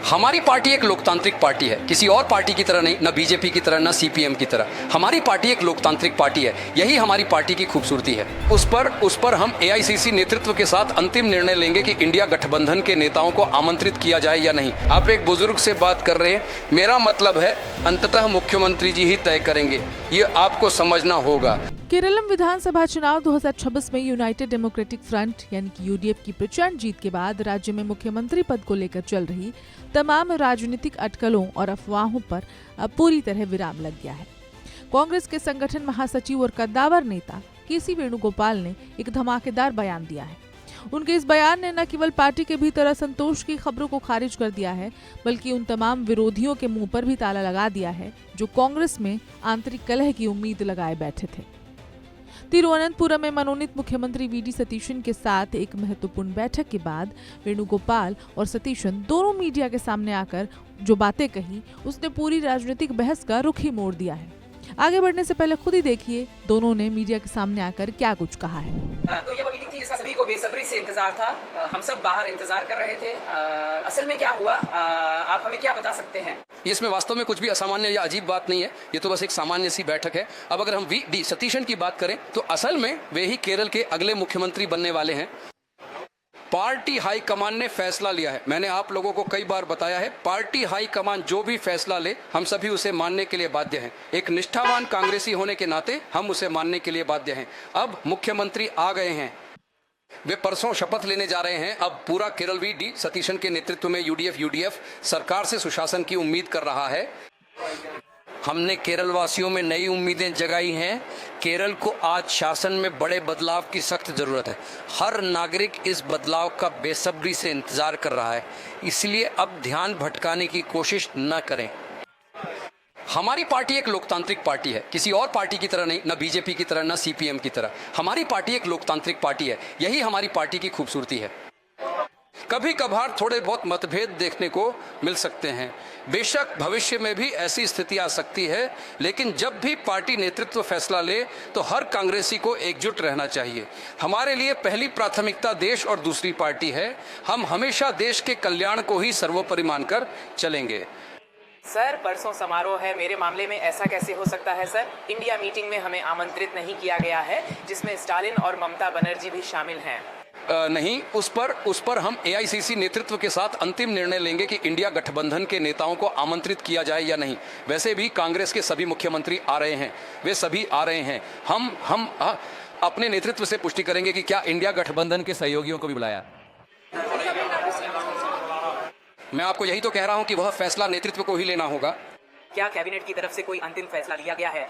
हमारी पार्टी एक लोकतांत्रिक पार्टी है, किसी और पार्टी की तरह नहीं, ना बीजेपी की तरह, ना सीपीएम की तरह। हमारी पार्टी एक लोकतांत्रिक पार्टी है, यही हमारी पार्टी की खूबसूरती है। उस पर हम एआईसीसी नेतृत्व के साथ अंतिम निर्णय लेंगे कि इंडिया गठबंधन के नेताओं को आमंत्रित किया जाए या नहीं। आप एक बुजुर्ग से बात कर रहे हैं, मेरा मतलब है अंततः मुख्यमंत्री जी ही तय करेंगे, ये आपको समझना होगा। केरलम विधानसभा चुनाव 2026 में यूनाइटेड डेमोक्रेटिक फ्रंट यानी कि यूडीएफ की प्रचंड जीत के बाद राज्य में मुख्यमंत्री पद को लेकर चल रही तमाम राजनीतिक अटकलों और अफवाहों पर अब पूरी तरह विराम लग गया है। कांग्रेस के संगठन महासचिव और कद्दावर नेता केसी वेणुगोपाल ने एक धमाकेदार बयान दिया है। उनके इस बयान ने न केवल पार्टी के भीतर असंतोष की खबरों को खारिज कर दिया है, बल्कि उन तमाम विरोधियों के मुंह पर भी ताला लगा दिया है जो कांग्रेस में आंतरिक कलह की उम्मीद लगाए बैठे थे। तिरुवनंतपुरम में मनोनीत मुख्यमंत्री वीडी सतीशन के साथ एक महत्वपूर्ण बैठक के बाद वेणुगोपाल और सतीशन दोनों मीडिया के सामने आकर जो बातें कही, उसने पूरी राजनीतिक बहस का रुख ही मोड़ दिया है। आगे बढ़ने से पहले खुद ही देखिए दोनों ने मीडिया के सामने आकर क्या कुछ कहा है। तो ये मीटिंग थी जिसका सभी को बेसब्री से इंतजार था। हम सब बाहर इंतजार कर रहे थे। असल में क्या हुआ, आप हमें क्या बता सकते हैं? इसमें वास्तव में कुछ भी असामान्य या अजीब बात नहीं है, ये तो बस एक सामान्य सी बैठक है। अब अगर हम वीडी सतीशन की बात करें तो असल में वे ही केरल के अगले मुख्यमंत्री बनने वाले हैं। पार्टी हाईकमान ने फैसला लिया है, मैंने आप लोगों को कई बार बताया है, पार्टी हाईकमान जो भी फैसला ले हम सभी उसे मानने के लिए बाध्य हैं। एक निष्ठावान कांग्रेसी होने के नाते हम उसे मानने के लिए बाध्य हैं। अब मुख्यमंत्री आ गए हैं, वे परसों शपथ लेने जा रहे हैं। अब पूरा केरल वीडी सतीशन के नेतृत्व में यूडीएफ सरकार से सुशासन की उम्मीद कर रहा है। हमने केरल वासियों में नई उम्मीदें जगाई हैं। केरल को आज शासन में बड़े बदलाव की सख्त जरूरत है। हर नागरिक इस बदलाव का बेसब्री से इंतजार कर रहा है, इसलिए अब ध्यान भटकाने की कोशिश न करें। हमारी पार्टी एक लोकतांत्रिक पार्टी है, किसी और पार्टी की तरह नहीं, ना बीजेपी की तरह, ना सीपीएम की तरह। हमारी पार्टी एक लोकतांत्रिक पार्टी है, यही हमारी पार्टी की खूबसूरती है। कभी कभार थोड़े बहुत मतभेद देखने को मिल सकते हैं, बेशक भविष्य में भी ऐसी स्थिति आ सकती है, लेकिन जब भी पार्टी नेतृत्व फैसला ले तो हर कांग्रेसी को एकजुट रहना चाहिए। हमारे लिए पहली प्राथमिकता देश और दूसरी पार्टी है। हम हमेशा देश के कल्याण को ही सर्वोपरि मानकर चलेंगे। सर, परसों समारोह है, मेरे मामले में ऐसा कैसे हो सकता है सर? इंडिया मीटिंग में हमें आमंत्रित नहीं किया गया है, जिसमें स्टालिन और ममता बनर्जी भी शामिल हैं। नहीं, उस पर हम एआईसीसी नेतृत्व के साथ अंतिम निर्णय लेंगे कि इंडिया गठबंधन के नेताओं को आमंत्रित किया जाए या नहीं। वैसे भी कांग्रेस के सभी मुख्यमंत्री आ रहे हैं, वे सभी आ रहे हैं। हम अपने नेतृत्व से पुष्टि करेंगे कि क्या इंडिया गठबंधन के सहयोगियों को भी बुलाया। मैं आपको यही तो कह रहा हूं कि वह फैसला नेतृत्व को ही लेना होगा। क्या कैबिनेट की तरफ से कोई अंतिम फैसला लिया गया है?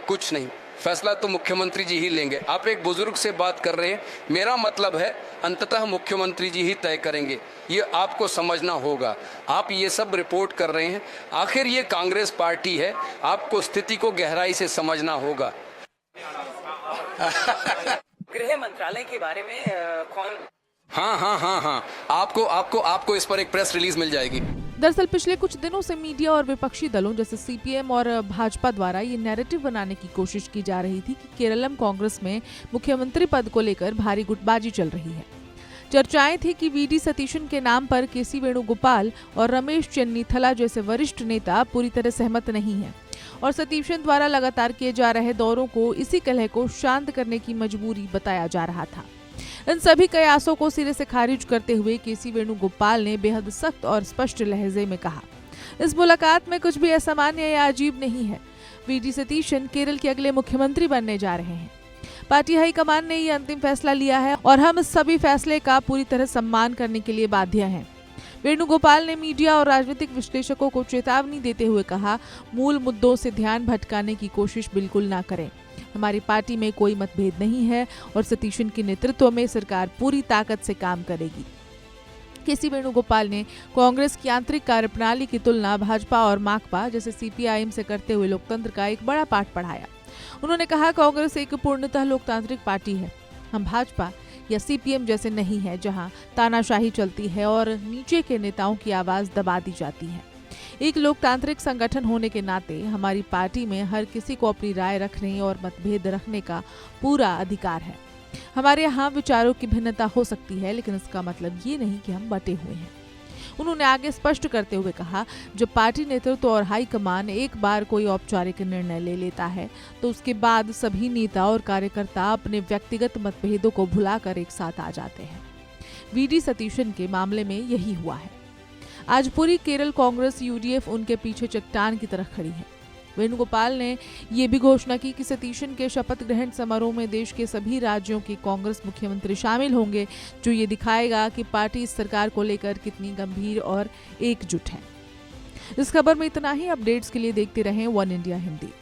कुछ नहीं, फैसला तो मुख्यमंत्री जी ही लेंगे। आप एक बुजुर्ग से बात कर रहे हैं, मेरा मतलब है अंततः मुख्यमंत्री जी ही तय करेंगे, ये आपको समझना होगा। आप ये सब रिपोर्ट कर रहे हैं, आखिर ये कांग्रेस पार्टी है, आपको स्थिति को गहराई से समझना होगा। गृह मंत्रालय के बारे में कौन? हाँ, आपको इस पर एक प्रेस रिलीज मिल जाएगी। दरअसल पिछले कुछ दिनों से मीडिया और विपक्षी दलों जैसे सीपीएम और भाजपा द्वारा ये नैरेटिव बनाने की कोशिश की जा रही थी कि केरलम कांग्रेस में मुख्यमंत्री पद को लेकर भारी गुटबाजी चल रही है। चर्चाएं थी कि वीडी सतीशन के नाम पर केसी वेणुगोपाल और रमेश चेन्नीथला जैसे वरिष्ठ नेता पूरी तरह सहमत नहीं है और सतीशन द्वारा लगातार किए जा रहे दौरों को इसी कलह को शांत करने की मजबूरी बताया जा रहा था। इन सभी कयासों को सिरे से खारिज करते हुए केसी वेणुगोपाल ने बेहद सख्त और स्पष्ट लहजे में कहा, इस मुलाकात में कुछ भी असामान्य या अजीब नहीं है। वीडी सतीशन केरल के अगले मुख्यमंत्री बनने जा रहे हैं। पार्टी हाईकमान ने ये अंतिम फैसला लिया है और हम इस सभी फैसले का पूरी तरह सम्मान करने के लिए बाध्य हैं। वेणुगोपाल ने मीडिया और राजनीतिक विश्लेषकों को चेतावनी देते हुए कहा, मूल मुद्दों से ध्यान भटकाने की कोशिश बिल्कुल ना करें। हमारी पार्टी में कोई मतभेद नहीं है और सतीशन के नेतृत्व में सरकार पूरी ताकत से काम करेगी। केसी वेणुगोपाल ने कांग्रेस की आंतरिक कार्यप्रणाली की तुलना भाजपा और माकपा जैसे सीपीआईएम से करते हुए लोकतंत्र का एक बड़ा पाठ पढ़ाया। उन्होंने कहा, कांग्रेस एक पूर्णतः लोकतांत्रिक पार्टी है, हम भाजपा या सीपीएम जैसे नहीं है जहां तानाशाही चलती है और नीचे के नेताओं की आवाज दबा दी जाती है। एक लोकतांत्रिक संगठन होने के नाते हमारी पार्टी में हर किसी को अपनी राय रखने और मतभेद रखने का पूरा अधिकार है। हमारे यहाँ विचारों की भिन्नता हो सकती है, लेकिन इसका मतलब ये नहीं कि हम बटे हुए हैं। उन्होंने आगे स्पष्ट करते हुए कहा, जब पार्टी नेतृत्व और हाईकमान एक बार कोई औपचारिक निर्णय ले लेता है तो उसके बाद सभी नेता और कार्यकर्ता अपने व्यक्तिगत मतभेदों को भुलाकर एक साथ आ जाते हैं। वीडी सतीशन के मामले में यही हुआ है। आज पूरी केरल कांग्रेस यूडीएफ उनके पीछे चट्टान की तरह खड़ी है। वेणुगोपाल ने ये भी घोषणा की कि सतीशन के शपथ ग्रहण समारोह में देश के सभी राज्यों के कांग्रेस मुख्यमंत्री शामिल होंगे, जो ये दिखाएगा कि पार्टी इस सरकार को लेकर कितनी गंभीर और एकजुट है। इस खबर में इतना ही। अपडेट्स के लिए देखते रहें one India Hindi.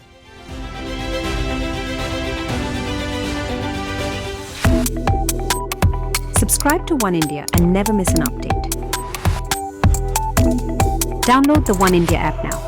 Subscribe to One India and never miss an update. Download the One India app now.